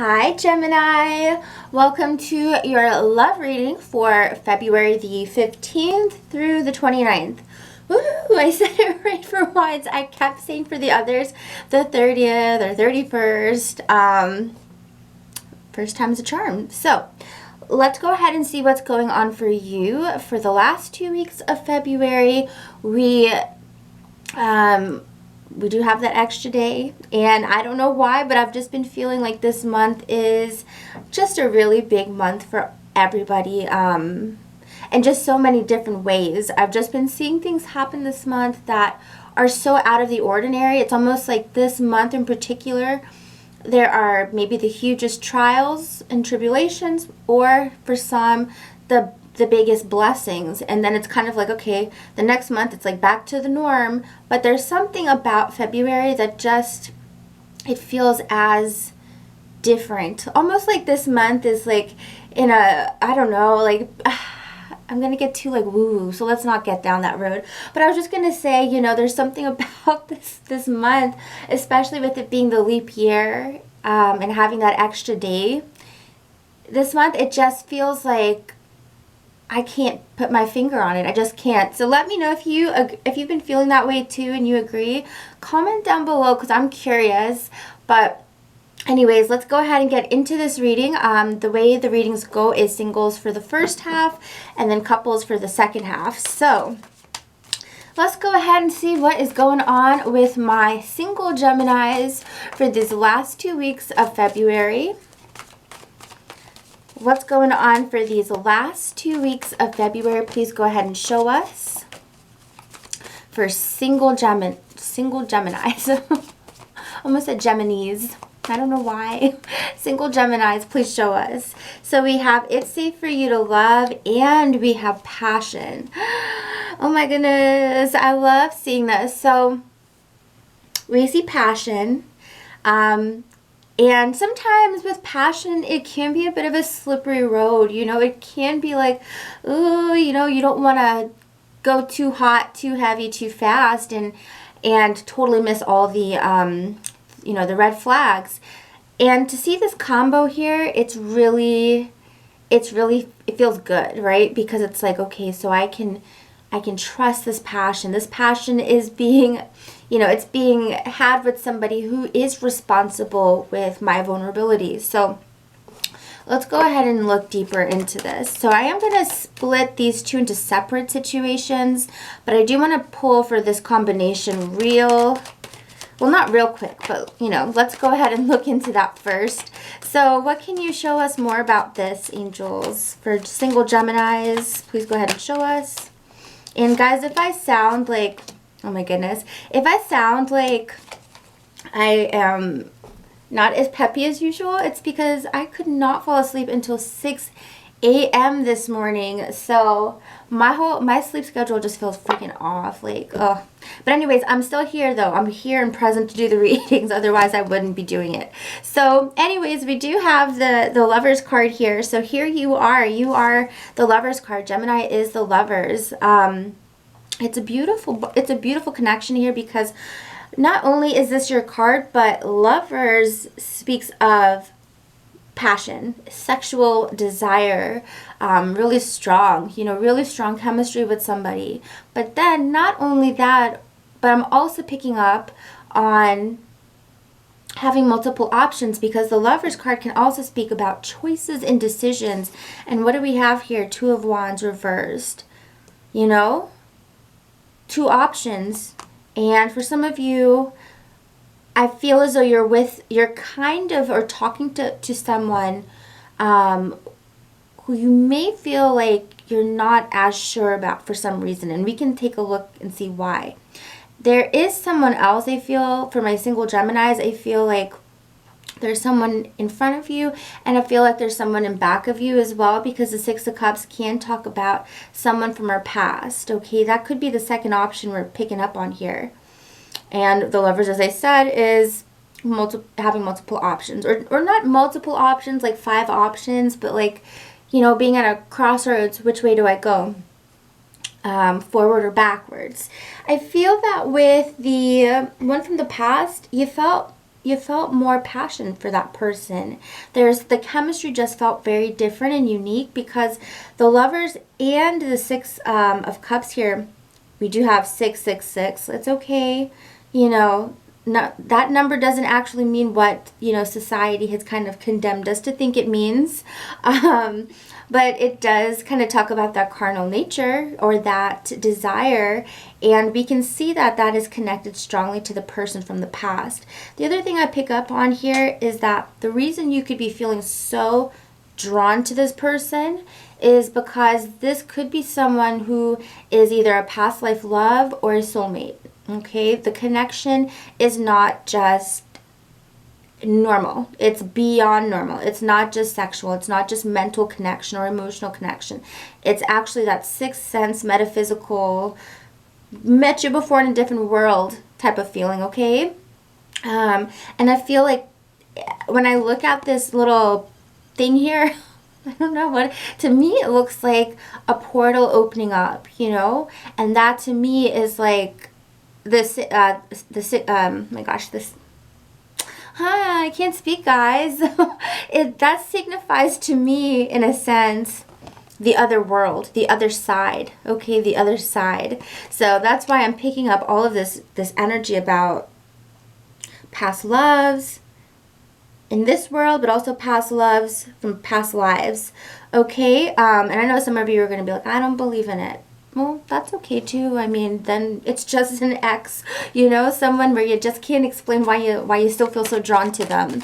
Hi Gemini, welcome to your love reading for February the 15th through the 29th. Woohoo! I said it right for once. I kept saying for the others the 30th or 31st. First time's a charm. So let's go ahead and see what's going on for you for the last 2 weeks of February. We do have that extra day, and I don't know why, but I've just been feeling like this month is just a really big month for everybody, and just so many different ways. I've just been seeing things happen this month that are so out of the ordinary. It's almost like this month in particular, there are maybe the hugest trials and tribulations, or for some, the biggest blessings. And then it's kind of like, okay, the next month it's like back to the norm. But there's something about February that just, it feels as different. Almost like this month is like in a, I don't know, like, I'm going to get too like woo-woo, so let's not get down that road. But I was just going to say, you know, there's something about this month, especially with it being the leap year, and having that extra day. This month, it just feels like I can't put my finger on it. I just can't. So let me know if you've been feeling that way too and you agree. Comment down below because I'm curious. But anyways, let's go ahead and get into this reading. The way the readings go is singles for the first half and then couples for the second half. So let's go ahead and see what is going on with my single Geminis for these last 2 weeks of February. What's going on for these last 2 weeks of February? Please go ahead and show us. For single Geminis. Almost said Geminis. I don't know why. Single Geminis, please show us. So we have it's safe for you to love, and we have passion. Oh my goodness. I love seeing this. So we see passion. And sometimes with passion, it can be a bit of a slippery road. You know, it can be like, ooh, you know, you don't want to go too hot, too heavy, too fast, and totally miss all the, you know, the red flags. And to see this combo here, it feels good, right? Because it's like, okay, so I can trust this passion. This passion is being, you know, it's being had with somebody who is responsible with my vulnerabilities. So let's go ahead and look deeper into this. So I am going to split these two into separate situations, but I do want to pull for this combination well, not real quick, but, you know, let's go ahead and look into that first. So what can you show us more about this, angels? For single Geminis, please go ahead and show us. And guys, if I sound like, oh my goodness, if I sound like I am not as peppy as usual, it's because I could not fall asleep until 6 a.m. this morning. So my sleep schedule just feels freaking off. Like, ugh. But anyways, I'm still here though. I'm here and present to do the readings. Otherwise, I wouldn't be doing it. So anyways, we do have the Lovers card here. So here you are. You are the Lovers card. Gemini is the Lovers. It's a beautiful connection here, because not only is this your card, but Lovers speaks of passion, sexual desire, really strong, you know, really strong chemistry with somebody. But then not only that, but I'm also picking up on having multiple options, because the Lovers card can also speak about choices and decisions. And what do we have here? Two of Wands reversed, you know, 2 options. And for some of you, I feel as though you're kind of, or talking to someone who you may feel like you're not as sure about for some reason. And we can take a look and see why. There is someone else, I feel, for my single Geminis, I feel like there's someone in front of you, and I feel like there's someone in back of you as well, because the Six of Cups can talk about someone from our past. Okay, that could be the second option we're picking up on here. And the Lovers, as I said, is having multiple options, or not multiple options, like 5 options, but like, you know, being at a crossroads. Which way do I go? Forward or backwards? I feel that with the one from the past, you felt you felt more passion for that person. The chemistry just felt very different and unique, because the Lovers and the Six of Cups here, we do have 666. It's okay, you know. That number doesn't actually mean what, you know, society has kind of condemned us to think it means. But it does kind of talk about that carnal nature or that desire, and we can see that that is connected strongly to the person from the past. The other thing I pick up on here is that the reason you could be feeling so drawn to this person is because this could be someone who is either a past life love or a soulmate. Okay, the connection is not just normal. It's beyond normal. It's not just sexual. It's not just mental connection or emotional connection. It's actually that sixth sense, metaphysical, met you before in a different world type of feeling, okay? And I feel like when I look at this little thing here, I don't know what, to me it looks like a portal opening up, you know? And that to me is like this, my gosh, this, hi, I can't speak, guys. That signifies to me, in a sense, the other world, the other side. Okay, the other side. So that's why I'm picking up all of this energy about past loves in this world, but also past loves from past lives. Okay, and I know some of you are going to be like, I don't believe in it. Well, that's okay too. I mean, then it's just an ex, you know, someone where you just can't explain why you still feel so drawn to them.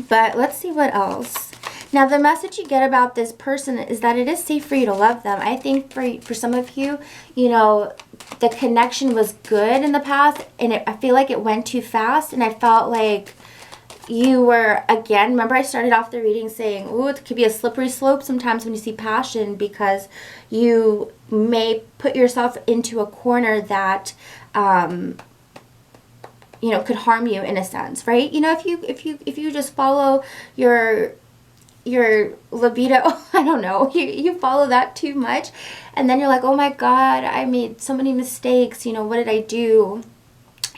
But let's see what else. Now, the message you get about this person is that it is safe for you to love them. I think for some of you, you know, the connection was good in the past, and I feel like it went too fast, and I felt like you were, again, remember I started off the reading saying, ooh, it could be a slippery slope sometimes when you see passion, because you may put yourself into a corner that, you know, could harm you in a sense, right? You know, if you just follow your libido, I don't know, you follow that too much, and then you're like, oh my God, I made so many mistakes, you know, what did I do?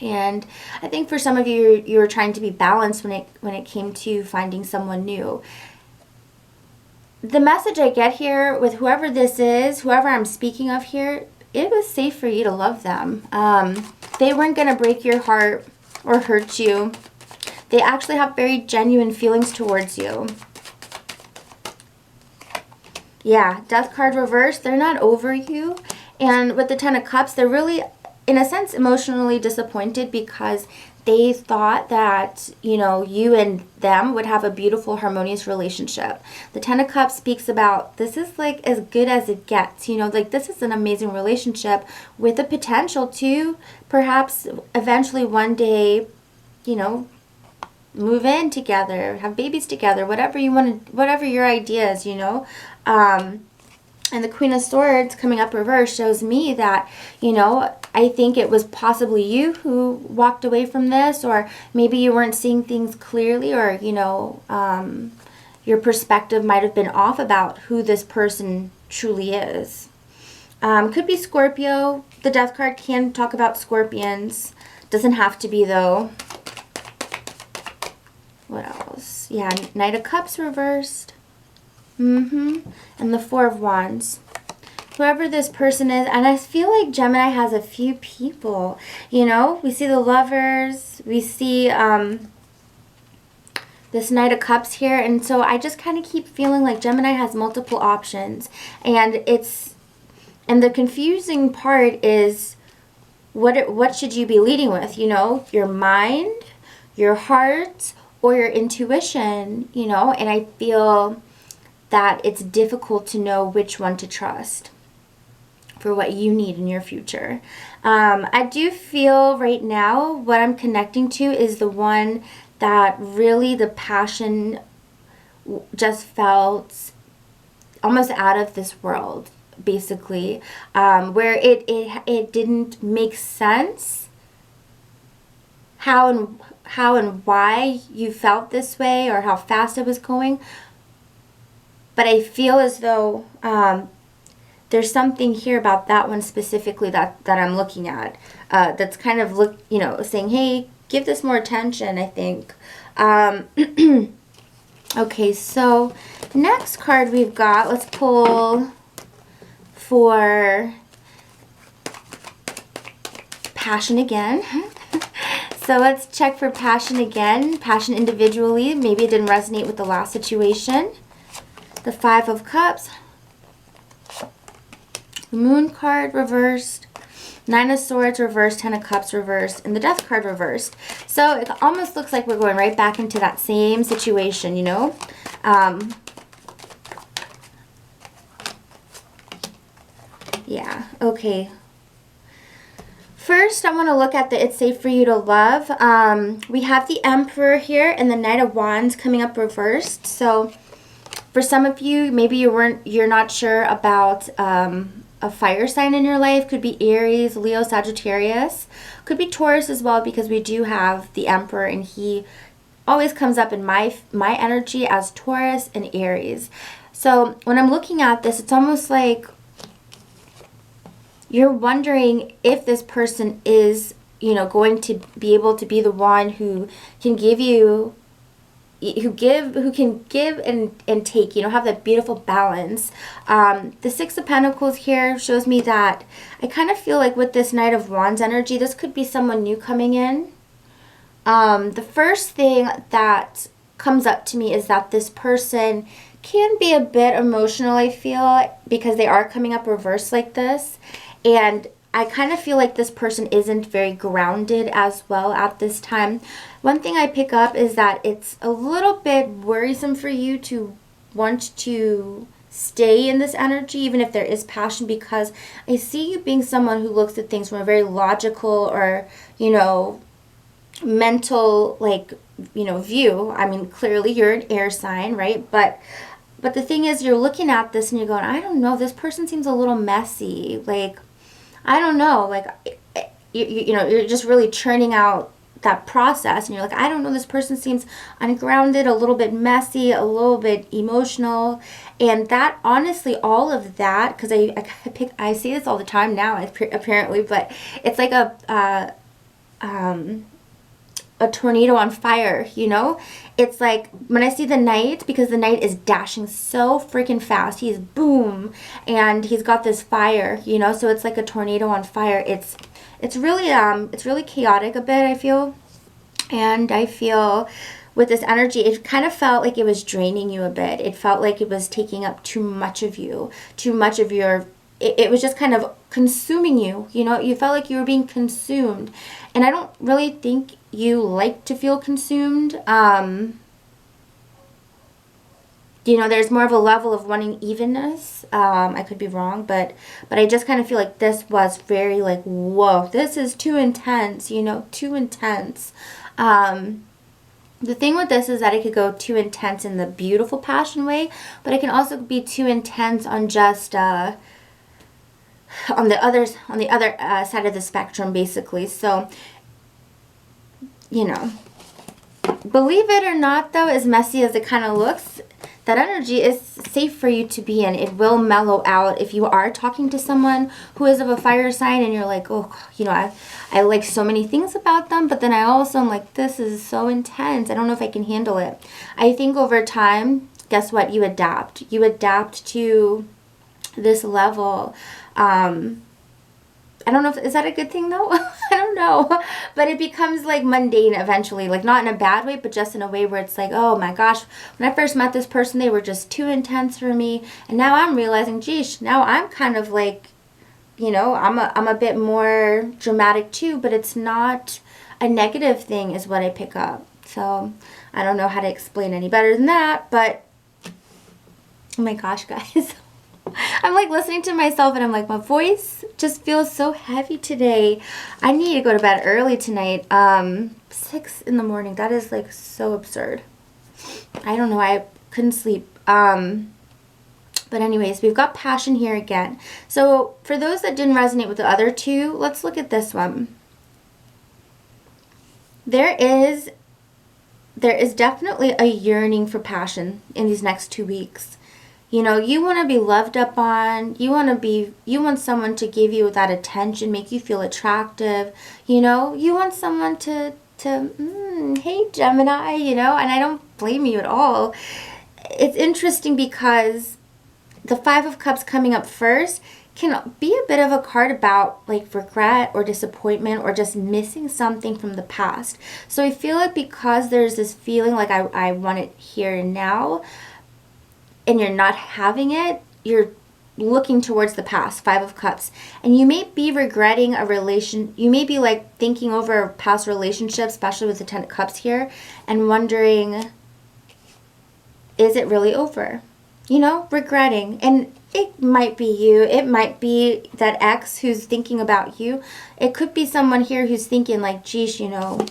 And I think for some of you, you were trying to be balanced when it came to finding someone new. The message I get here with whoever this is, whoever I'm speaking of here, it was safe for you to love them. They weren't going to break your heart or hurt you. They actually have very genuine feelings towards you. Yeah, Death card reversed. They're not over you. And with the Ten of Cups, they're really, in a sense, emotionally disappointed because they thought that, you know, you and them would have a beautiful, harmonious relationship. The Ten of Cups speaks about this is like as good as it gets, you know, like this is an amazing relationship with the potential to perhaps eventually one day, you know, move in together, have babies together, whatever you want to, whatever your idea is, you know. And the Queen of Swords coming up reverse shows me that, you know, I think it was possibly you who walked away from this, or maybe you weren't seeing things clearly, or, you know, your perspective might have been off about who this person truly is. Could be Scorpio. The Death card can talk about scorpions. Doesn't have to be, though. What else? Yeah, Knight of Cups reversed. And the Four of Wands. Whoever this person is, and I feel like Gemini has a few people, you know, we see the Lovers, we see this Knight of Cups here, and so I just kind of keep feeling like Gemini has multiple options, and the confusing part is what should you be leading with, you know, your mind, your heart, or your intuition, you know, and I feel that it's difficult to know which one to trust for what you need in your future. I do feel right now what I'm connecting to is the one that really the passion just felt almost out of this world, basically, where it didn't make sense how and why you felt this way or how fast it was going. But I feel as though there's something here about that one specifically that I'm looking at, that's kind of saying, hey, give this more attention, I think. Okay, so next card we've got, let's pull for passion again. So let's check for passion again, passion individually. Maybe it didn't resonate with the last situation. The Five of Cups, the Moon card reversed, Nine of Swords reversed, Ten of Cups reversed, and the Death card reversed. So it almost looks like we're going right back into that same situation, you know? Yeah, okay. First, I want to look at the It's Safe for You to Love. We have the Emperor here and the Knight of Wands coming up reversed. So for some of you, maybe you're not sure about a fire sign in your life. Could be Aries, Leo, Sagittarius. Could be Taurus as well, because we do have the Emperor, and he always comes up in my energy as Taurus and Aries. So when I'm looking at this, it's almost like you're wondering if this person is, going to be able to be the one who can give you, who can give and take, have that beautiful balance. The Six of Pentacles here shows me that I kind of feel like with this Knight of Wands energy, this could be someone new coming in. The first thing that comes up to me is that this person can be a bit emotional, I feel, because they are coming up reversed like this. And I kind of feel like this person isn't very grounded as well at this time. One thing I pick up is that it's a little bit worrisome for you to want to stay in this energy, even if there is passion, because I see you being someone who looks at things from a very logical or, mental, view. I mean, clearly you're an air sign, right? But the thing is, you're looking at this and you're going, I don't know, this person seems a little messy. I don't know, you're just really churning out that process, and you're like, I don't know, this person seems ungrounded, a little bit messy, a little bit emotional. And that, honestly, all of that, because I see this all the time now, apparently, but it's like a tornado on fire, It's like when I see the Knight, because the Knight is dashing so freaking fast, he's boom, and he's got this fire, so it's like a tornado on fire. It's really chaotic a bit, I feel. And I feel with this energy, it kind of felt like it was draining you a bit. It felt like it was taking up too much of you, too much of your, it was just kind of consuming you, you felt like you were being consumed. And I don't really think you like to feel consumed. There's more of a level of wanting evenness. I could be wrong, but I just kind of feel like this was very like, whoa, this is too intense, too intense. The thing with this is that it could go too intense in the beautiful passion way, but it can also be too intense on just on the other side of the spectrum, basically. So, believe it or not, though, as messy as it kind of looks, that energy is safe for you to be in. It will mellow out if you are talking to someone who is of a fire sign and you're like, oh, I like so many things about them, but then I also am like, this is so intense. I don't know if I can handle it. I think over time, guess what? You adapt. You adapt to this level. I don't know is that a good thing though? I don't know. But it becomes like mundane eventually, like not in a bad way, but just in a way where it's like, oh my gosh, when I first met this person, they were just too intense for me. And now I'm realizing, geez, now I'm kind of like, I'm a bit more dramatic too, but it's not a negative thing is what I pick up. So I don't know how to explain any better than that, but oh my gosh, guys. I'm like listening to myself and I'm like, my voice just feels so heavy today. I need to go to bed early tonight. 6 in the morning. That is like so absurd. I don't know. I couldn't sleep. But anyways, we've got passion here again. So for those that didn't resonate with the other two, let's look at this one. There is definitely a yearning for passion in these next 2 weeks. You know, you want to be loved up on. You want someone to give you that attention, make you feel attractive. You know, you want someone hey, Gemini, you know, and I don't blame you at all. It's interesting because the Five of Cups coming up first can be a bit of a card about like regret or disappointment or just missing something from the past. So I feel like because there's this feeling like I want it here and now, and you're not having it, you're looking towards the past, Five of Cups. And you may be regretting a relation. You may be like thinking over past relationships, especially with the Ten of Cups here, and wondering, is it really over? You know, regretting. And it might be you. It might be that ex who's thinking about you. It could be someone here who's thinking like, geez, you know,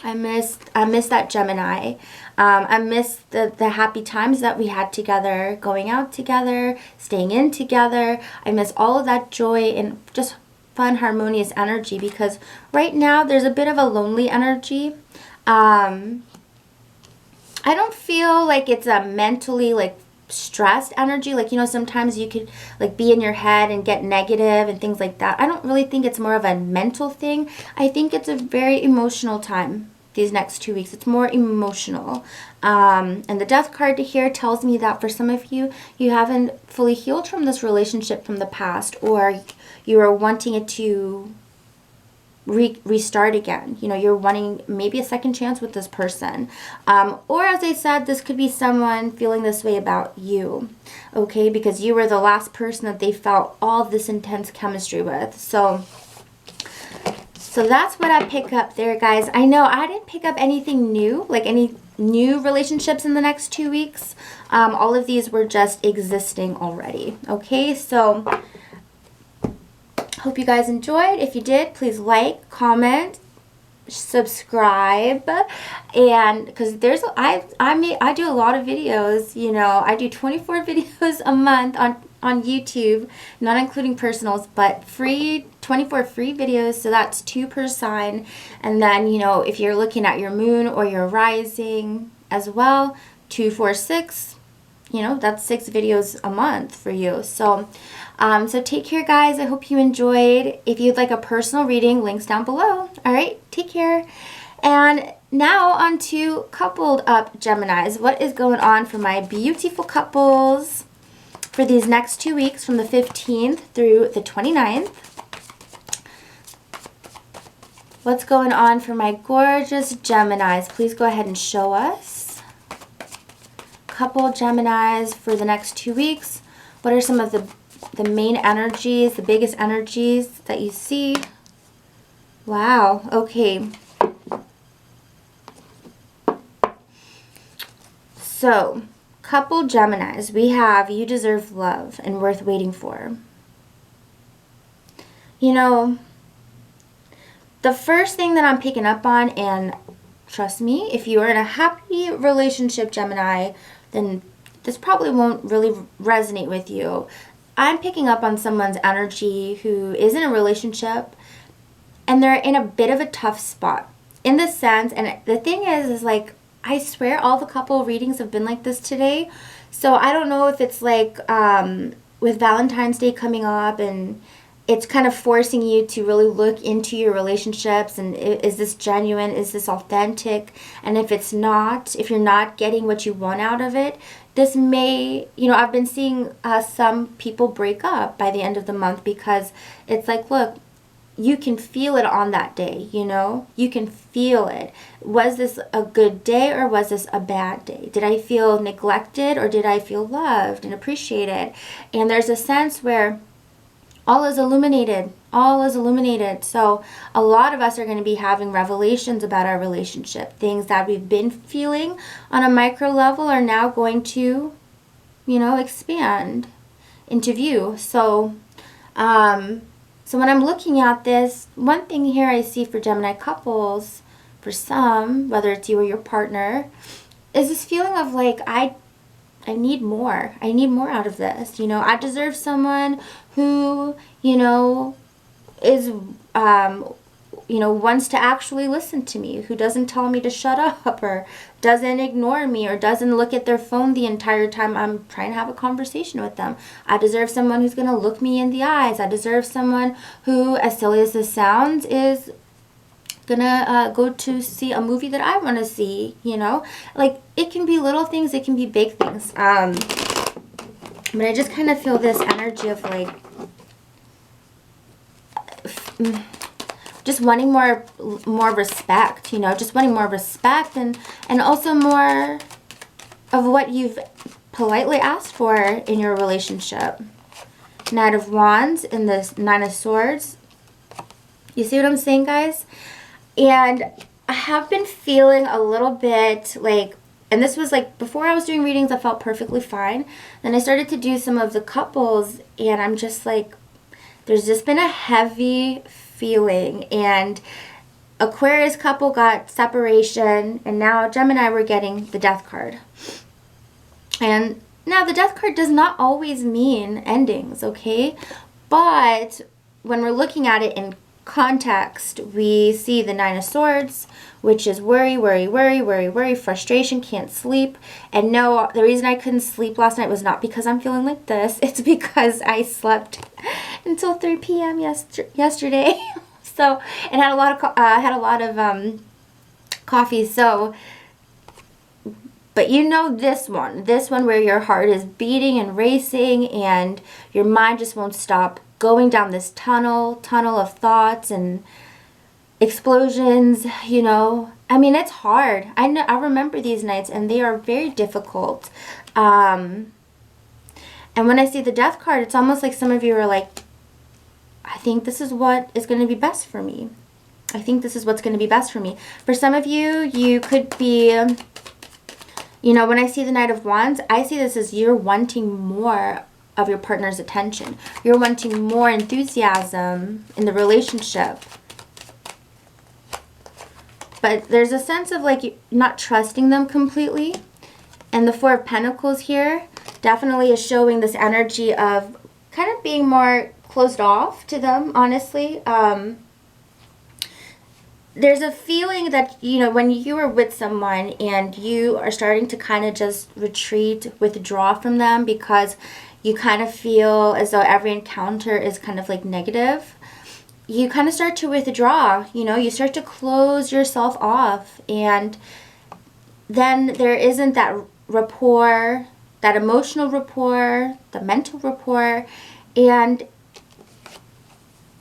I miss that Gemini. I miss the happy times that we had together, going out together, staying in together. I miss all of that joy and just fun, harmonious energy, because right now there's a bit of a lonely energy. I don't feel like it's a mentally like stressed energy. Like, you know, sometimes you could like be in your head and get negative and things like that. I don't really think it's more of a mental thing. I think it's a very emotional time. These next 2 weeks, it's more emotional. And the Death card here tells me that for some of you, you haven't fully healed from this relationship from the past, or you are wanting it to restart again. You know, you're wanting maybe a second chance with this person. Or as I said, this could be someone feeling this way about you, okay? Because you were the last person that they felt all this intense chemistry with. So that's what I pick up there, guys. I know I didn't pick up anything new, like any new relationships in the next 2 weeks. All of these were just existing already. Okay, so hope you guys enjoyed. If you did, please like, comment, subscribe, and because I do a lot of videos. You know, I do 24 videos a month on YouTube, not including personals, but 24 free videos, so that's 2 per sign. And then, you know, if you're looking at your moon or your rising as well, 2, 4, 6, you know, that's 6 videos a month for you. So so take care, guys. I hope you enjoyed. If you'd like a personal reading, links down below. All right, take care. And now on to coupled up Geminis. What is going on for my beautiful couples for these next 2 weeks, from the 15th through the 29th? What's going on for my gorgeous Geminis? Please go ahead and show us. Couple Geminis for the next 2 weeks. What are some of the main energies, the biggest energies that you see? Wow, okay. So, couple Geminis, we have you deserve love and worth waiting for. You know, the first thing that I'm picking up on, and trust me, if you are in a happy relationship, Gemini, then this probably won't really resonate with you. I'm picking up on someone's energy who is in a relationship and they're in a bit of a tough spot in the sense, and the thing is like, I swear all the couple readings have been like this today. So I don't know if it's like with Valentine's Day coming up and it's kind of forcing you to really look into your relationships and is this genuine? Is this authentic? And if it's not, if you're not getting what you want out of it, this may, you know, I've been seeing some people break up by the end of the month because it's like, look, you can feel it on that day, you know? You can feel it. Was this a good day or was this a bad day? Did I feel neglected or did I feel loved and appreciated? And there's a sense where all is illuminated. All is illuminated. So a lot of us are going to be having revelations about our relationship. Things that we've been feeling on a micro level are now going to, you know, expand into view. So, so when I'm looking at this, one thing here I see for Gemini couples, for some, whether it's you or your partner, is this feeling of like, I need more. I need more out of this. You know, I deserve someone who, you know, is wants to actually listen to me, who doesn't tell me to shut up or doesn't ignore me or doesn't look at their phone the entire time I'm trying to have a conversation with them. I deserve someone who's going to look me in the eyes. I deserve someone who, as silly as this sounds, is going to go to see a movie that I want to see, Like, it can be little things, it can be big things. But I just kind of feel this energy of, like, just wanting more respect, just wanting more respect and also more of what you've politely asked for in your relationship. Knight of Wands and this Nine of Swords. You see what I'm saying, guys? And I have been feeling a little bit like, and this was like before I was doing readings, I felt perfectly fine. Then I started to do some of the couples, and I'm just like, there's just been a heavy feeling. And Aquarius couple got separation, and now Gemini, we're getting the Death card. And now the Death card does not always mean endings, okay? But when we're looking at it in context, we see the Nine of Swords, which is worry, frustration, can't sleep. And no, the reason I couldn't sleep last night was not because I'm feeling like this. It's because I slept until 3 p.m. yesterday. So, and had a lot of coffee. So, but this one where your heart is beating and racing and your mind just won't stop going down this tunnel of thoughts and explosions, I mean, it's hard. I remember these nights, and they are very difficult. And when I see the Death card, it's almost like some of you are like, I think this is what is going to be best for me. I think this is what's going to be best for me. For some of you, you could be, when I see the Knight of Wands, I see this as you're wanting more of your partner's attention. You're wanting more enthusiasm in the relationship. But there's a sense of like not trusting them completely. And the Four of Pentacles here definitely is showing this energy of kind of being more closed off to them, honestly. There's a feeling that, when you are with someone and you are starting to kind of just retreat, withdraw from them because you kind of feel as though every encounter is kind of like negative, you kind of start to withdraw, you start to close yourself off, and then there isn't that rapport, that emotional rapport, the mental rapport, and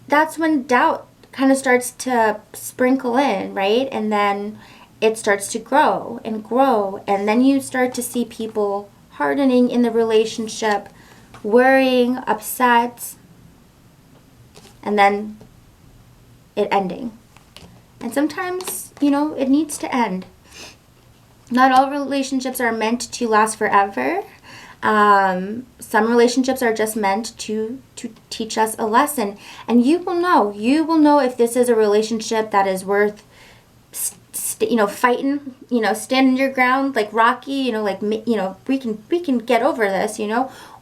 that's when doubt kind of starts to sprinkle in, right? And then it starts to grow, and then you start to see people hardening in the relationship, worrying, upset, and then it ending. And sometimes, it needs to end. Not all relationships are meant to last forever. Some relationships are just meant to teach us a lesson. And you will know if this is a relationship that is worth fighting, standing your ground like Rocky, we can get over this,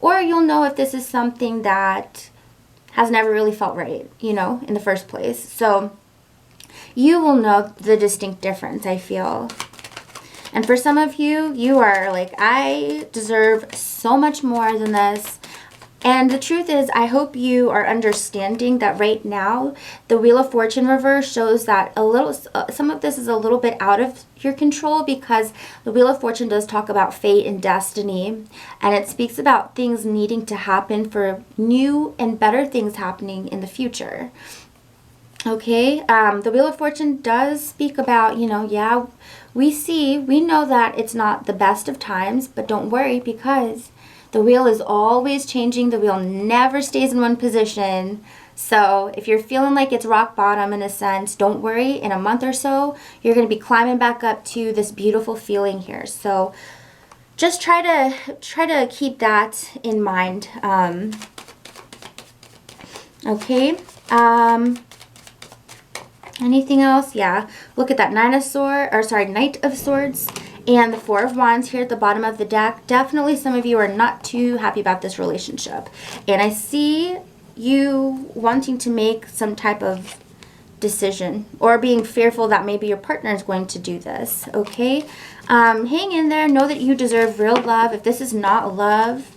or you'll know if this is something that has never really felt right, in the first place. So you will know the distinct difference, I feel. And for some of you, you are like, I deserve so much more than this. And the truth is, I hope you are understanding that right now, the Wheel of Fortune reverse shows that some of this is a little bit out of your control, because the Wheel of Fortune does talk about fate and destiny, and it speaks about things needing to happen for new and better things happening in the future. Okay, the Wheel of Fortune does speak about, we know that it's not the best of times, but don't worry, because the wheel is always changing. The wheel never stays in one position. So if you're feeling like it's rock bottom in a sense, don't worry. In a month or so, you're going to be climbing back up to this beautiful feeling here. So just try to keep that in mind. Okay. Anything else? Yeah. Look at that Knight of Swords. And the Four of Wands here at the bottom of the deck. Definitely some of you are not too happy about this relationship. And I see you wanting to make some type of decision, or being fearful that maybe your partner is going to do this, okay? Hang in there. Know that you deserve real love. If this is not love,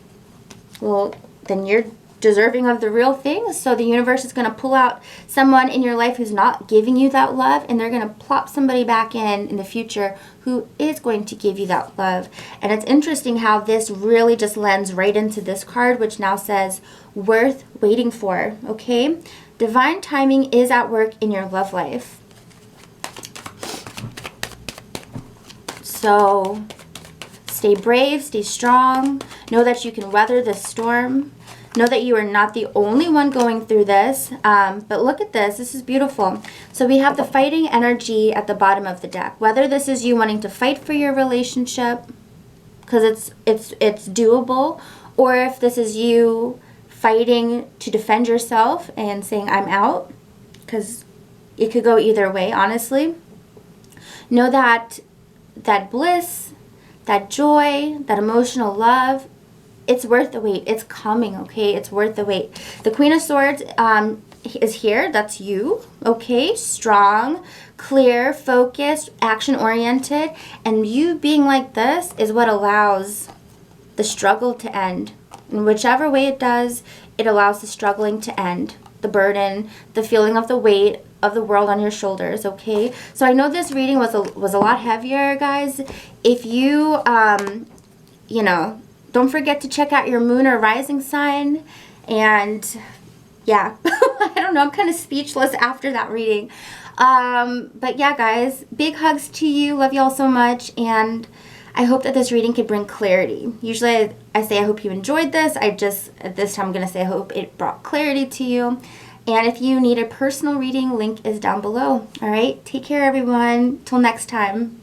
well, then you're deserving of the real thing. So the universe is going to pull out someone in your life who's not giving you that love, and they're going to plop somebody back in the future who is going to give you that love. And it's interesting how this really just lends right into this card, which now says worth waiting for, okay? Divine timing is at work in your love life. So stay brave, stay strong. Know that you can weather this storm. Know that you are not the only one going through this. But look at this. This is beautiful. So we have the fighting energy at the bottom of the deck. Whether this is you wanting to fight for your relationship because it's doable, or if this is you fighting to defend yourself and saying, I'm out, because it could go either way, honestly. Know that that bliss, that joy, that emotional love, it's worth the wait. It's coming, okay? It's worth the wait. The Queen of Swords is here. That's you, okay? Strong, clear, focused, action-oriented. And you being like this is what allows the struggle to end. In whichever way it does, it allows the struggling to end. The burden, the feeling of the weight of the world on your shoulders, okay? So I know this reading was a lot heavier, guys. If you, you know, don't forget to check out your moon or rising sign. And yeah, I don't know, I'm kind of speechless after that reading. But yeah, guys, big hugs to you. Love y'all so much. And I hope that this reading could bring clarity. Usually I say I hope you enjoyed this. At this time I'm going to say I hope it brought clarity to you. And if you need a personal reading, link is down below. All right, take care, everyone. Till next time.